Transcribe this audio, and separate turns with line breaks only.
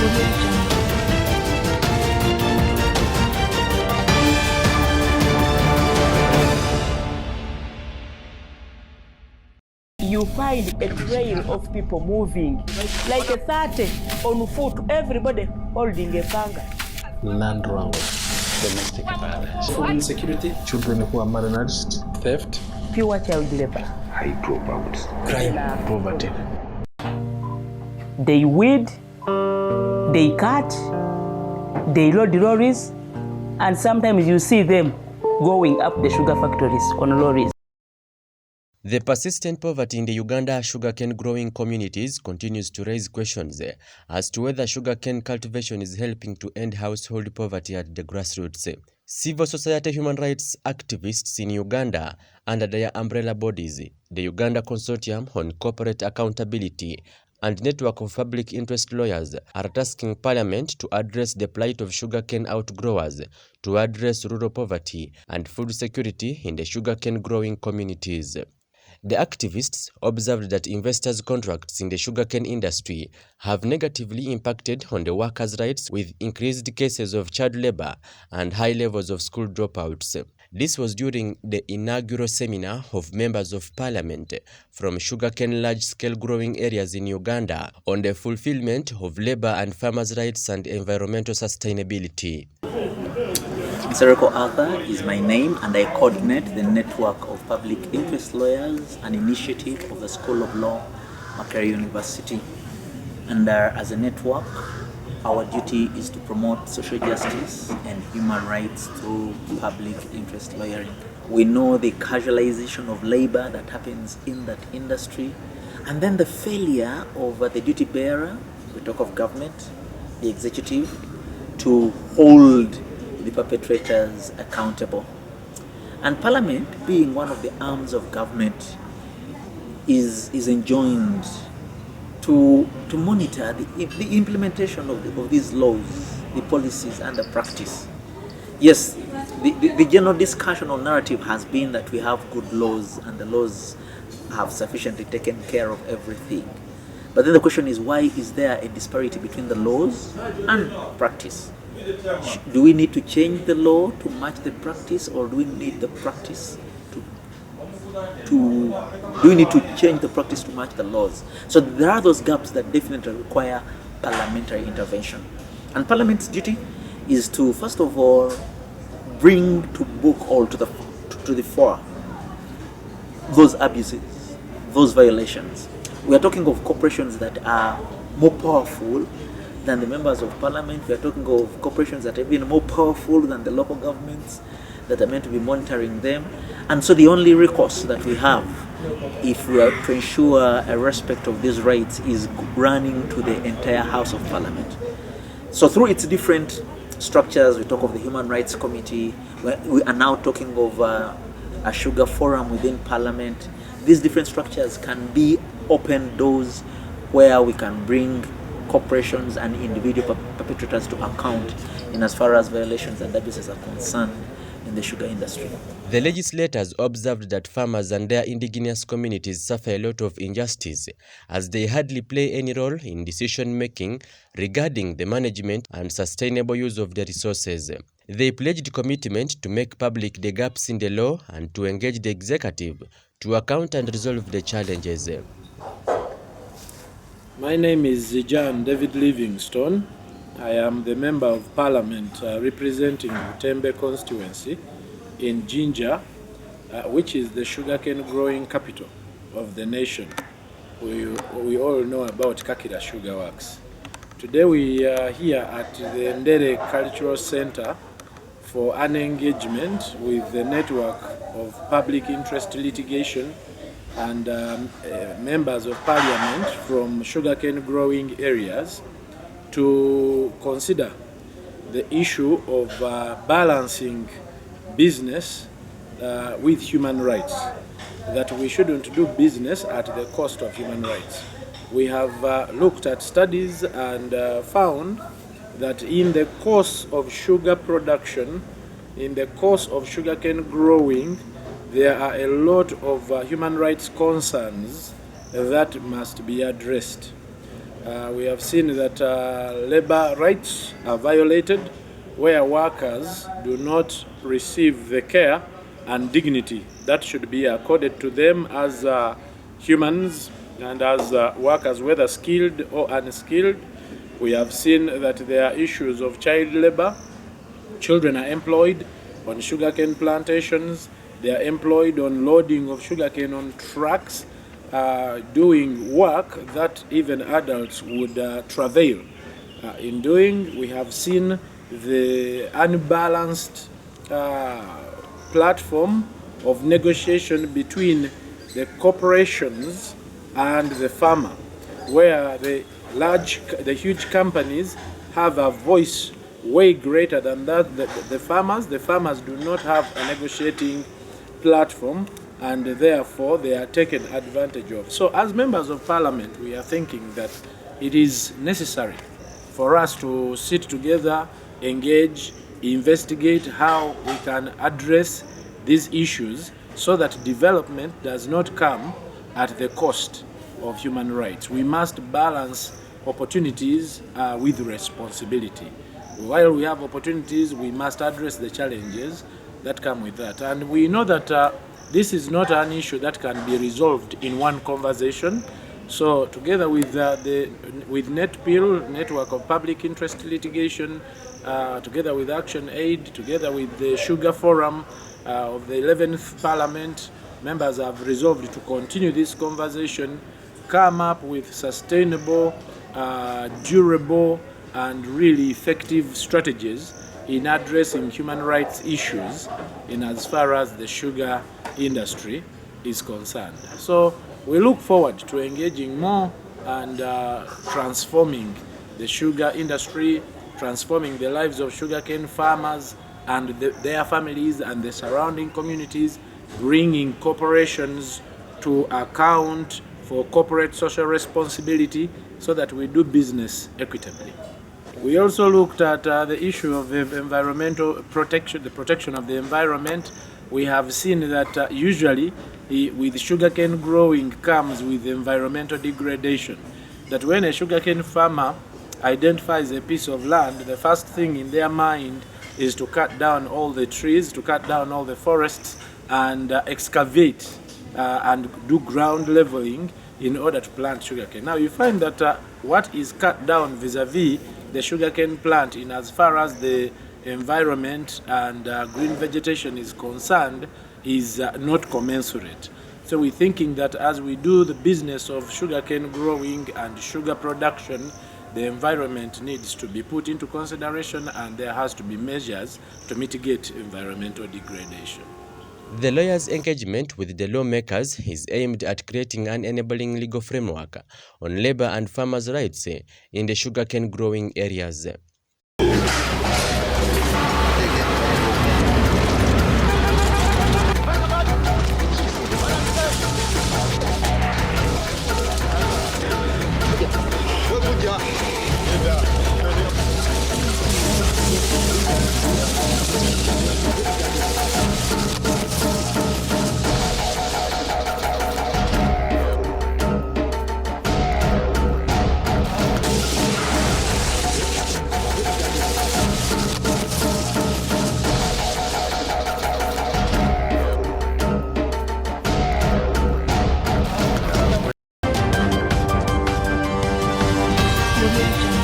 You find a trail of people moving, like a 30 on foot, everybody holding a panga.
Land round, domestic violence, food insecurity, children who are malnourished, theft,
Pure child labor,
high dropouts,
crime, poverty.
They weed, they cut, they load lorries, and sometimes you see them going up the sugar factories on lorries.
The persistent poverty in the Uganda sugarcane growing communities continues to raise questions as to whether sugarcane cultivation is helping to end household poverty at the grassroots. Civil society human rights activists in Uganda, under their umbrella bodies, the Uganda Consortium on Corporate Accountability and Network of Public Interest Lawyers, are tasking Parliament to address the plight of sugarcane outgrowers, to address rural poverty and food security in the sugarcane growing communities. The activists observed that investors' contracts in the sugarcane industry have negatively impacted on the workers' rights, with increased cases of child labor and high levels of school dropouts. This was during the inaugural seminar of members of parliament from sugarcane large-scale growing areas in Uganda on the fulfillment of labor and farmers' rights and environmental sustainability.
Sereko Arthur is my name, and I coordinate the network of public interest lawyers, an initiative of the School of Law, Makerere University. And as a network, our duty is to promote social justice and human rights through public interest lawyering. We know the casualization of labor that happens in that industry, and then the failure of the duty bearer, we talk of government, the executive, to hold the perpetrators accountable. And Parliament, being one of the arms of government, is enjoined to monitor the implementation of these laws, the policies and the practice. Yes, the general discussion or narrative has been that we have good laws and the laws have sufficiently taken care of everything. But then the question is, why is there a disparity between the laws and practice? Do we need to change the law to match the practice, or do we need the practice do we need to change the practice to match the laws? So there are those gaps that definitely require parliamentary intervention. And Parliament's duty is to, first of all, bring to book or to the fore those abuses, those violations. We are talking of corporations that are more powerful than the members of parliament. We are talking of corporations that have been more powerful than the local governments that are meant to be monitoring them. And so the only recourse that we have, if we are to ensure a respect of these rights, is running to the entire House of Parliament. So through its different structures, we talk of the Human Rights Committee, we are now talking of a sugar forum within Parliament. These different structures can be open doors where we can bring corporations and individual perpetrators to account in as far as violations and abuses are concerned in the sugar industry.
The legislators observed that farmers and their indigenous communities suffer a lot of injustice, as they hardly play any role in decision-making regarding the management and sustainable use of the resources. They pledged commitment to make public the gaps in the law and to engage the executive to account and resolve the challenges.
My name is John David Livingstone. I am the Member of Parliament representing Butembe constituency in Jinja, which is the sugarcane growing capital of the nation. We all know about Kakira Sugar Works. Today we are here at the Ndere Cultural Center for an engagement with the network of public interest litigation and members of parliament from sugarcane growing areas to consider the issue of balancing business with human rights, that we shouldn't do business at the cost of human rights. We have looked at studies and found that in the course of sugar production, in the course of sugarcane growing, there are a lot of human rights concerns that must be addressed. We have seen that labor rights are violated, where workers do not receive the care and dignity that should be accorded to them as humans and as workers, whether skilled or unskilled. We have seen that there are issues of child labor. Children are employed on sugarcane plantations. They are employed on loading of sugarcane on trucks, doing work that even adults would travail in doing. We have seen the unbalanced platform of negotiation between the corporations and the farmer, where the huge companies have a voice way greater than that. The farmers do not have a negotiating platform, and therefore they are taken advantage of. So as members of parliament, we are thinking that it is necessary for us to sit together, engage, investigate how we can address these issues so that development does not come at the cost of human rights. We must balance opportunities with responsibility. While we have opportunities, we must address the challenges that come with that. And we know that this is not an issue that can be resolved in one conversation. So together with NetPIL, Network of Public Interest Litigation, together with Action Aid, together with the Sugar Forum of the 11th Parliament, members have resolved to continue this conversation, come up with sustainable, durable, and really effective strategies in addressing human rights issues in as far as the sugar industry is concerned. So we look forward to engaging more and transforming the sugar industry, transforming the lives of sugarcane farmers and their families and the surrounding communities, bringing corporations to account for corporate social responsibility so that we do business equitably. We also looked at the issue of environmental protection, the protection of the environment. We have seen that usually with sugarcane growing comes with environmental degradation. That when a sugarcane farmer identifies a piece of land, the first thing in their mind is to cut down all the trees, to cut down all the forests, and excavate and do ground leveling in order to plant sugarcane. Now you find that what is cut down vis-a-vis the sugarcane plant in as far as the environment and green vegetation is concerned is not commensurate. So we're thinking that as we do the business of sugarcane growing and sugar production, the environment needs to be put into consideration and there has to be measures to mitigate environmental degradation.
The lawyers' engagement with the lawmakers is aimed at creating an enabling legal framework on labor and farmers' rights in the sugarcane growing areas.
Revolution.